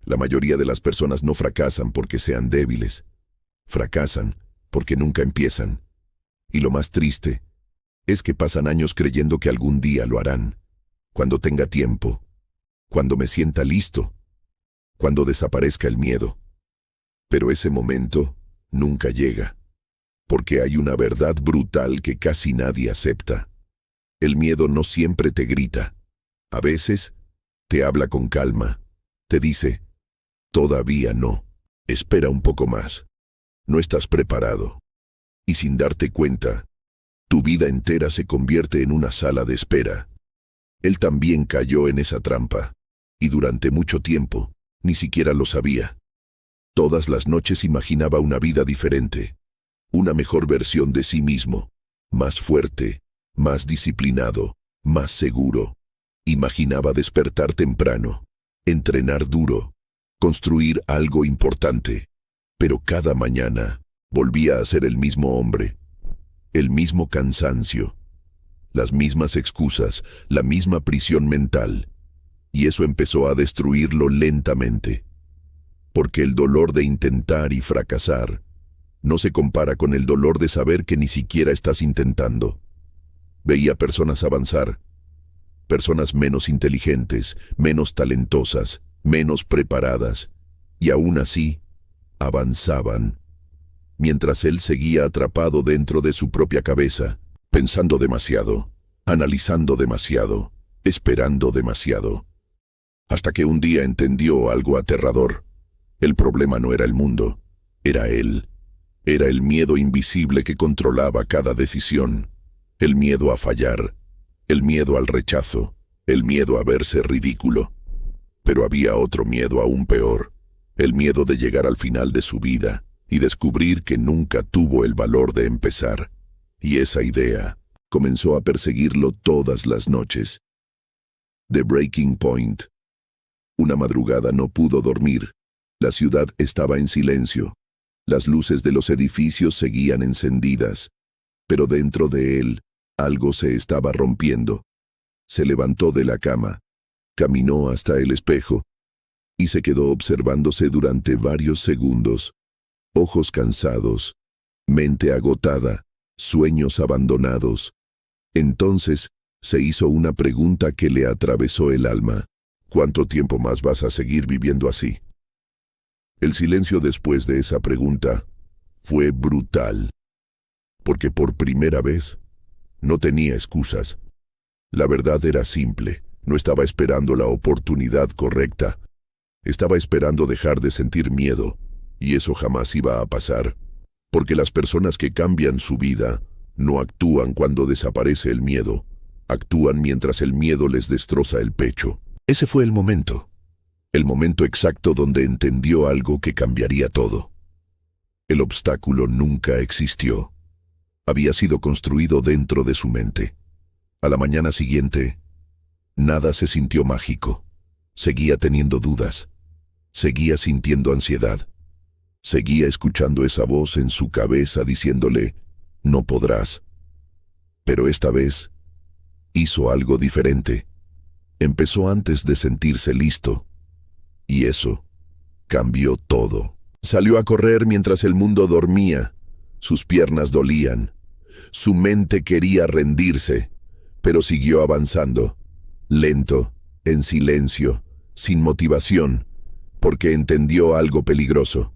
La mayoría de las personas no fracasan porque sean débiles. Fracasan porque nunca empiezan. Y lo más triste es que pasan años creyendo que algún día lo harán, cuando tenga tiempo, cuando me sienta listo, cuando desaparezca el miedo. Pero ese momento nunca llega, porque hay una verdad brutal que casi nadie acepta. El miedo no siempre te grita. A veces te habla con calma, te dice, todavía no, espera un poco más, no estás preparado. Y sin darte cuenta, tu vida entera se convierte en una sala de espera. Él también cayó en esa trampa, y durante mucho tiempo, ni siquiera lo sabía. Todas las noches imaginaba una vida diferente, una mejor versión de sí mismo, más fuerte, más disciplinado, más seguro. Imaginaba despertar temprano, entrenar duro, construir algo importante, pero cada mañana volvía a ser el mismo hombre, el mismo cansancio, las mismas excusas, la misma prisión mental, y eso empezó a destruirlo lentamente, porque el dolor de intentar y fracasar no se compara con el dolor de saber que ni siquiera estás intentando. Veía personas avanzar, personas menos inteligentes, menos talentosas, menos preparadas, y aún así, avanzaban, mientras él seguía atrapado dentro de su propia cabeza, pensando demasiado, analizando demasiado, esperando demasiado. Hasta que un día entendió algo aterrador. El problema no era el mundo, era él. Era el miedo invisible que controlaba cada decisión. El miedo a fallar, el miedo al rechazo, el miedo a verse ridículo. Pero había otro miedo aún peor, el miedo de llegar al final de su vida y descubrir que nunca tuvo el valor de empezar. Y esa idea comenzó a perseguirlo todas las noches. The Breaking Point. Una madrugada no pudo dormir. La ciudad estaba en silencio. Las luces de los edificios seguían encendidas, pero dentro de él algo se estaba rompiendo. Se levantó de la cama, caminó hasta el espejo y se quedó observándose durante varios segundos. Ojos cansados, mente agotada, sueños abandonados. Entonces se hizo una pregunta que le atravesó el alma. ¿Cuánto tiempo más vas a seguir viviendo así? El silencio después de esa pregunta fue brutal, porque por primera vez no tenía excusas. La verdad era simple, no estaba esperando la oportunidad correcta. Estaba esperando dejar de sentir miedo, y eso jamás iba a pasar, porque las personas que cambian su vida no actúan cuando desaparece el miedo, actúan mientras el miedo les destroza el pecho. Ese fue el momento exacto donde entendió algo que cambiaría todo. El obstáculo nunca existió. Había sido construido dentro de su mente. A la mañana siguiente, nada se sintió mágico. Seguía teniendo dudas. Seguía sintiendo ansiedad. Seguía escuchando esa voz en su cabeza diciéndole, no podrás. Pero esta vez, hizo algo diferente. Empezó antes de sentirse listo. Y eso cambió todo. Salió a correr mientras el mundo dormía. Sus piernas dolían. Su mente quería rendirse, pero siguió avanzando, lento, en silencio, sin motivación, porque entendió algo peligroso.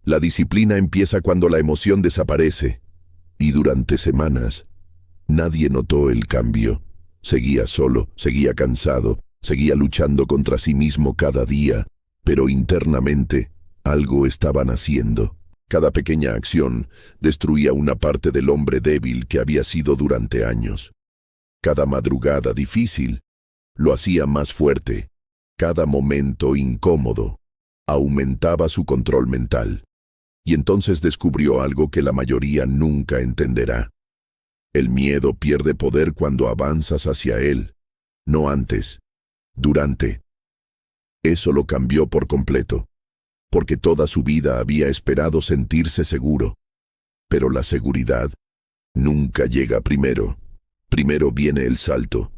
La disciplina empieza cuando la emoción desaparece, y durante semanas, nadie notó el cambio. Seguía solo, seguía cansado, seguía luchando contra sí mismo cada día, pero internamente algo estaban haciendo. Cada pequeña acción destruía una parte del hombre débil que había sido durante años. Cada madrugada difícil lo hacía más fuerte. Cada momento incómodo aumentaba su control mental. Y entonces descubrió algo que la mayoría nunca entenderá. El miedo pierde poder cuando avanzas hacia él, no antes, durante. Eso lo cambió por completo, porque toda su vida había esperado sentirse seguro. Pero la seguridad nunca llega primero. Primero viene el salto,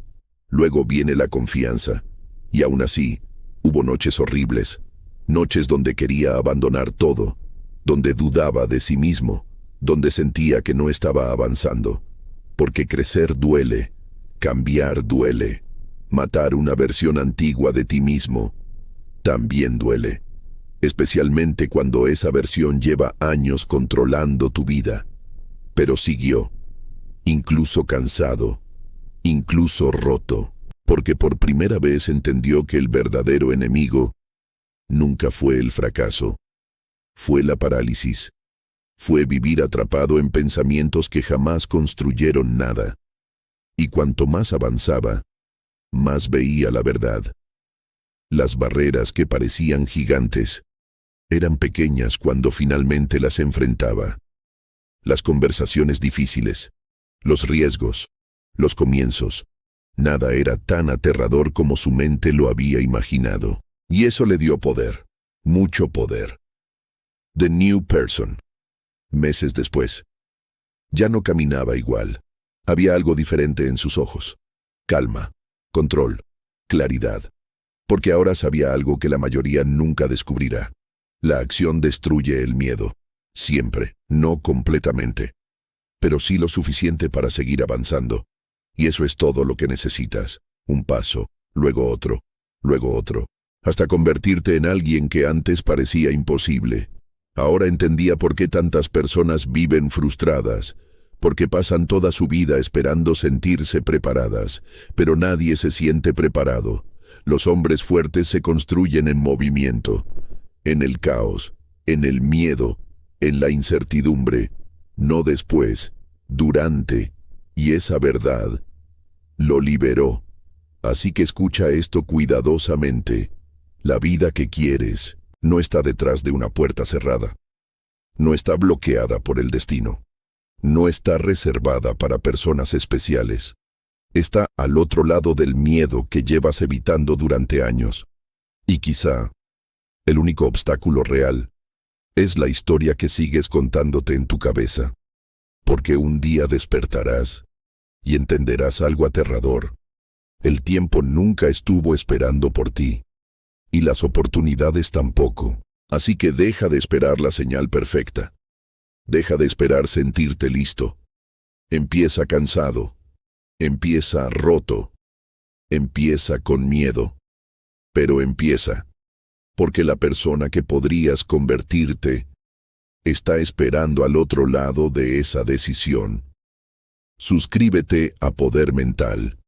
luego viene la confianza. Y aún así, hubo noches horribles, Noches donde quería abandonar todo, donde dudaba de sí mismo, donde sentía que no estaba avanzando. Porque crecer duele, cambiar duele, matar una versión antigua de ti mismo también duele, especialmente cuando esa versión lleva años controlando tu vida. Pero siguió, incluso cansado, incluso roto, porque por primera vez entendió que el verdadero enemigo nunca fue el fracaso, fue la parálisis, fue vivir atrapado en pensamientos que jamás construyeron nada. Y cuanto más avanzaba, más veía la verdad. Las barreras que parecían gigantes eran pequeñas cuando finalmente las enfrentaba. Las conversaciones difíciles, los riesgos, los comienzos, nada era tan aterrador como su mente lo había imaginado. Y eso le dio poder, mucho poder. The New Person. Meses después, ya no caminaba igual. Había algo diferente en sus ojos. Calma, control, claridad. Porque ahora sabía algo que la mayoría nunca descubrirá. La acción destruye el miedo. Siempre, no completamente. Pero sí lo suficiente para seguir avanzando. Y eso es todo lo que necesitas. Un paso, luego otro, hasta convertirte en alguien que antes parecía imposible. Ahora entendía por qué tantas personas viven frustradas, porque pasan toda su vida esperando sentirse preparadas, pero nadie se siente preparado. Los hombres fuertes se construyen en movimiento, en el caos, en el miedo, en la incertidumbre, no después, durante, y esa verdad lo liberó. Así que escucha esto cuidadosamente. La vida que quieres no está detrás de una puerta cerrada. No está bloqueada por el destino. No está reservada para personas especiales. Está al otro lado del miedo que llevas evitando durante años. Y quizá el único obstáculo real es la historia que sigues contándote en tu cabeza. Porque un día despertarás y entenderás algo aterrador. El tiempo nunca estuvo esperando por ti. Y las oportunidades tampoco. Así que deja de esperar la señal perfecta. Deja de esperar sentirte listo. Empieza cansado. Empieza roto. Empieza con miedo. Pero empieza. Porque la persona que podrías convertirte está esperando al otro lado de esa decisión. Suscríbete a Poder Mental.